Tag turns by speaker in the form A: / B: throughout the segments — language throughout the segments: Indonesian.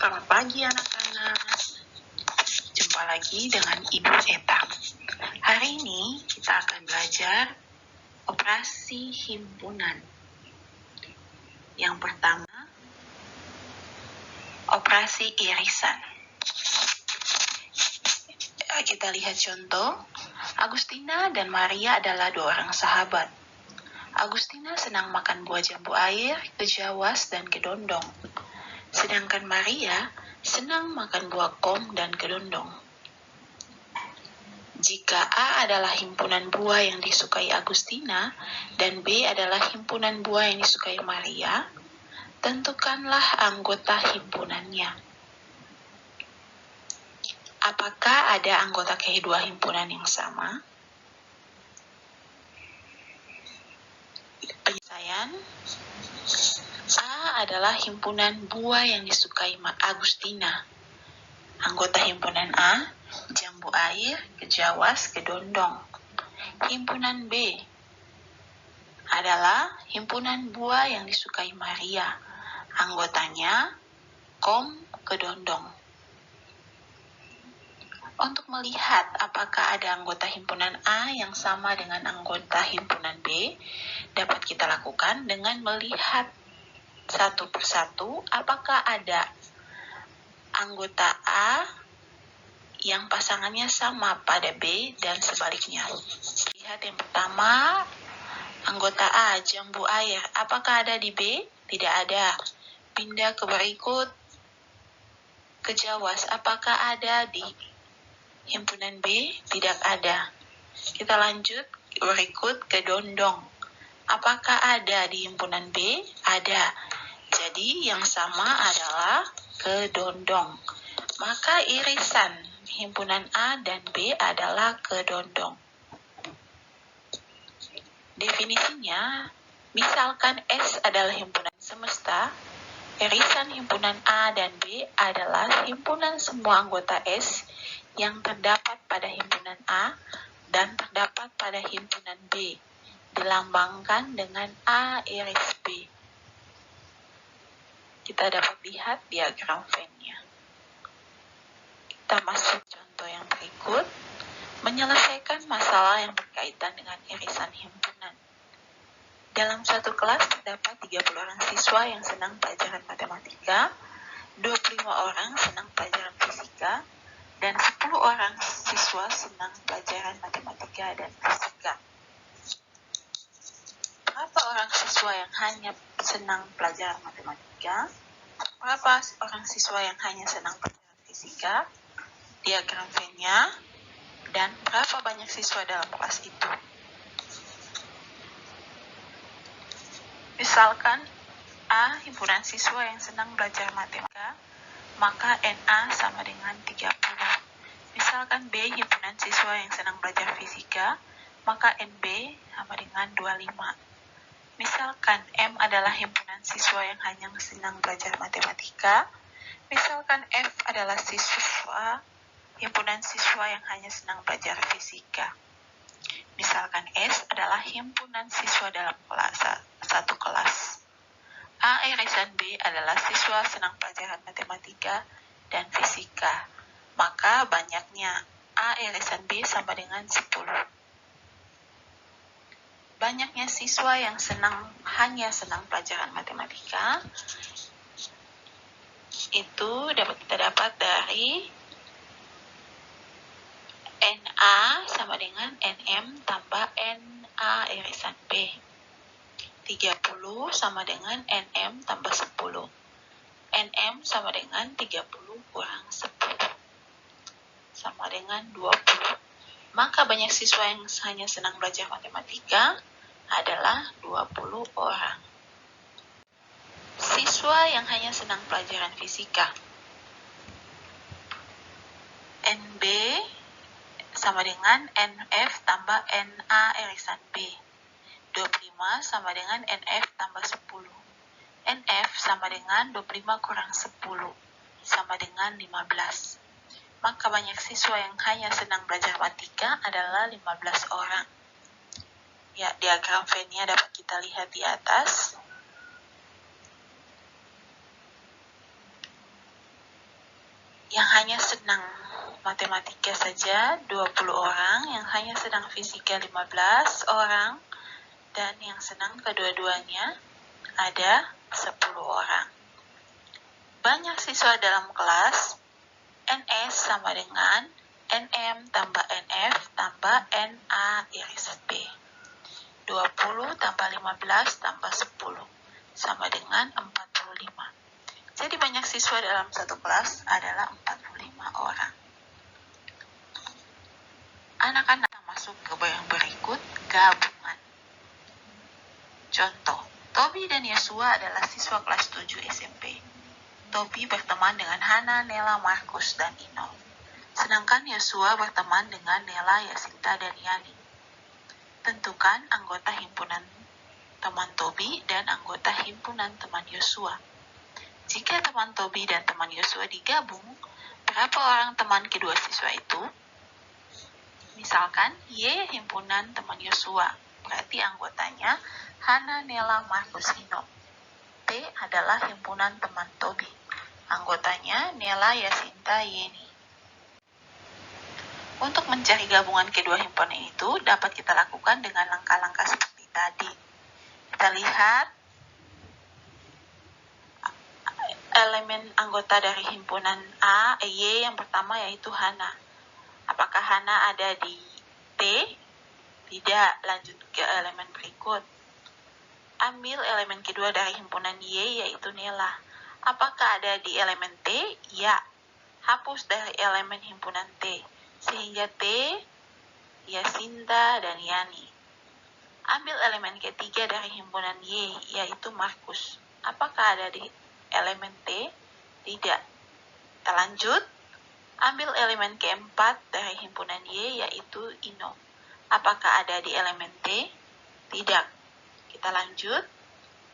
A: Selamat pagi anak-anak. Jumpa lagi dengan Ibu Eta. Hari ini kita akan belajar operasi himpunan. Yang pertama, operasi irisan. Kita lihat contoh. Agustina dan Maria adalah dua orang sahabat. Agustina senang makan buah jambu air, kejawas, dan kedondong. Sedangkan Maria senang makan buah kom dan kedondong. Jika A adalah himpunan buah yang disukai Agustina dan B adalah himpunan buah yang disukai Maria, tentukanlah anggota himpunannya. Apakah ada anggota kedua himpunan yang sama? Penyelesaian. A adalah himpunan buah yang disukai Agustina. Anggota himpunan A, jambu air, kejawas, kedondong. Himpunan B adalah himpunan buah yang disukai Maria. Anggotanya kom, kedondong. Untuk melihat apakah ada anggota himpunan A yang sama dengan anggota himpunan B, dapat kita lakukan dengan melihat satu persatu apakah ada anggota A yang pasangannya sama pada B dan sebaliknya. Lihat yang pertama, anggota A, jambu air. Apakah ada di B? Tidak ada. Pindah ke berikut, kejawas. Apakah ada di himpunan B? Tidak ada. Kita lanjut, berikut kedondong. Apakah ada di himpunan B? Ada. Jadi yang sama adalah kedondong. Maka irisan himpunan A dan B adalah kedondong. Definisinya, misalkan S adalah himpunan semesta, irisan himpunan A dan B adalah himpunan semua anggota S yang terdapat pada himpunan A dan terdapat pada himpunan B, dilambangkan dengan A iris B. Kita dapat lihat diagram Venn-nya. Kita masuk contoh yang berikut. Menyelesaikan masalah yang berkaitan dengan irisan himpunan. Dalam satu kelas terdapat 30 orang siswa yang senang pelajaran matematika, 25 orang senang pelajaran fisika, dan 10 orang siswa senang pelajaran matematika dan fisika. Berapa orang siswa yang hanya senang pelajaran matematika? Berapa orang siswa yang hanya senang pelajaran fisika? Diagram Venn-nya. Dan berapa banyak siswa dalam kelas itu? Misalkan A himpunan siswa yang senang belajar matematika, maka NA sama dengan 30. Misalkan B himpunan siswa yang senang belajar fisika, maka NB sama dengan 25. Misalkan M adalah himpunan siswa yang hanya senang belajar matematika, misalkan F adalah himpunan siswa yang hanya senang belajar fisika. Misalkan S adalah himpunan siswa dalam satu kelas. A irisan B adalah siswa senang pelajaran matematika dan fisika. Maka banyaknya A irisan B sama dengan 10. Banyaknya siswa yang hanya senang pelajaran matematika itu dapat kita dapat dari NA sama dengan NM tambah NA irisan B. 30 sama dengan NM tambah 10. NM sama dengan 30 kurang 10. Sama dengan 20. Maka banyak siswa yang hanya senang belajar matematika adalah 20 orang. Siswa yang hanya senang pelajaran fisika. NB sama dengan NF tambah NA irisan B. 25 sama dengan NF tambah 10. NF sama dengan 25 kurang 10. Sama dengan 15. Maka banyak siswa yang hanya senang belajar matematika adalah 15 orang. Ya, diagram Venn-nya dapat kita lihat di atas. Yang hanya senang matematika saja 20 orang, yang hanya senang fisika 15 orang, dan yang senang kedua-duanya ada 10 orang. Banyak siswa dalam kelas, NS sama dengan NM tambah NF tambah NA iris B. 20 tambah 15 tambah 10 sama dengan 45. Jadi banyak siswa dalam satu kelas adalah 45 orang. Anak-anak masuk ke yang berikut, gabungan. Contoh, Tobi dan Yosua adalah siswa kelas 7 SMP. Tobi berteman dengan Hana, Nela, Markus, dan Inol. Sedangkan Yosua berteman dengan Nela, Yasinta, dan Yani. Tentukan anggota himpunan teman Tobi dan anggota himpunan teman Yosua. Jika teman Tobi dan teman Yosua digabung, berapa orang teman kedua siswa itu? Misalkan Y himpunan teman Yosua, berarti anggotanya Hana, Nela, Markus, Inol. T adalah himpunan teman Tobi, anggotanya Nela, Yasinta, Yeni. Untuk mencari gabungan kedua himpunan itu dapat kita lakukan dengan langkah-langkah seperti tadi. Kita lihat elemen anggota dari himpunan Y yang pertama yaitu Hana. Apakah Hana ada di T? Tidak, lanjut ke elemen berikut. Ambil elemen kedua dari himpunan Y yaitu Nela. Apakah ada di elemen T? Ya. Hapus dari elemen himpunan T. Sehingga T, Yasinta, dan Yani. Ambil elemen ketiga dari himpunan Y, yaitu Markus. Apakah ada di elemen T? Tidak. Kita lanjut. Ambil elemen keempat dari himpunan Y, yaitu Ino. Apakah ada di elemen T? Tidak. Kita lanjut.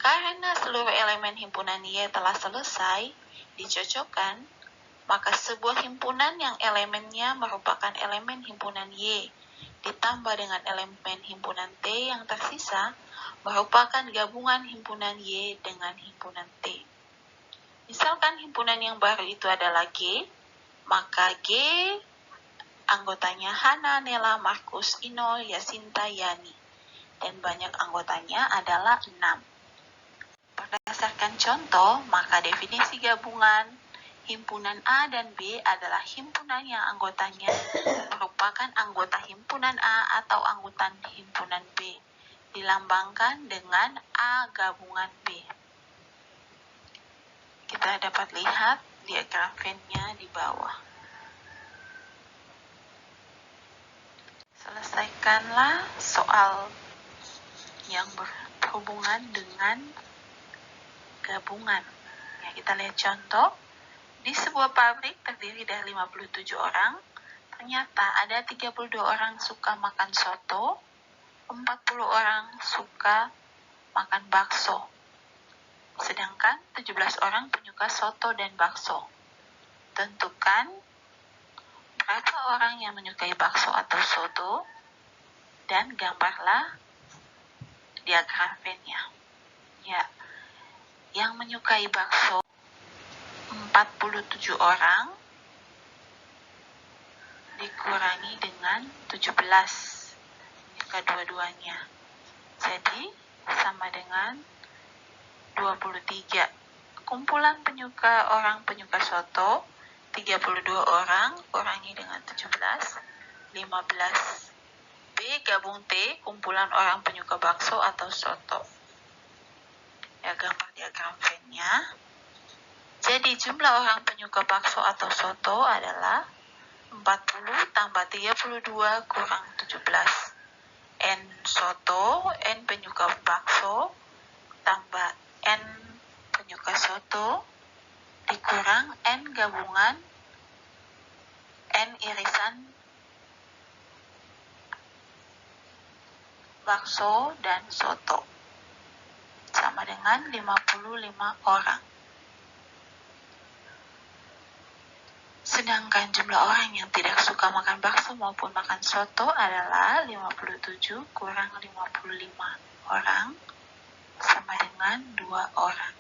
A: Karena seluruh elemen himpunan Y telah selesai dicocokkan, maka sebuah himpunan yang elemennya merupakan elemen himpunan Y ditambah dengan elemen himpunan T yang tersisa merupakan gabungan himpunan Y dengan himpunan T. Misalkan himpunan yang baru itu adalah G, maka G anggotanya Hana, Nela, Markus, Inol, Yasinta, Yani, dan banyak anggotanya adalah 6. Berdasarkan contoh, maka definisi gabungan himpunan A dan B adalah himpunan yang anggotanya merupakan anggota himpunan A atau anggota himpunan B, dilambangkan dengan A gabungan B. Kita dapat lihat diagram Venn-nya di bawah. Selesaikanlah soal yang berhubungan dengan gabungan. Ya, kita lihat contoh. Di sebuah pabrik terdiri dari 57 orang, ternyata ada 32 orang suka makan soto, 40 orang suka makan bakso, sedangkan 17 orang penyuka soto dan bakso. Tentukan berapa orang yang menyukai bakso atau soto, dan gambarlah diagram Venn-nya. Ya, yang menyukai bakso 47 orang dikurangi dengan 17 jika dua-duanya. Jadi sama dengan 23. Kumpulan orang penyuka soto 32 orang kurangi dengan 17, 15. B gabung T, kumpulan orang penyuka bakso atau soto. Ya, gambar diagram Venn-nya. Jadi jumlah orang penyuka bakso atau soto adalah 40 tambah 32 kurang 17. N soto, N penyuka bakso, tambah N penyuka soto, dikurang N gabungan N irisan bakso dan soto. Sama dengan 55 orang. Sedangkan jumlah orang yang tidak suka makan bakso maupun makan soto adalah 57 kurang 55 orang sama dengan 2 orang.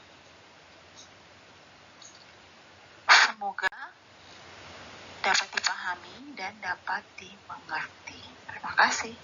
A: Semoga dipahami dan dapat dimengerti. Terima kasih.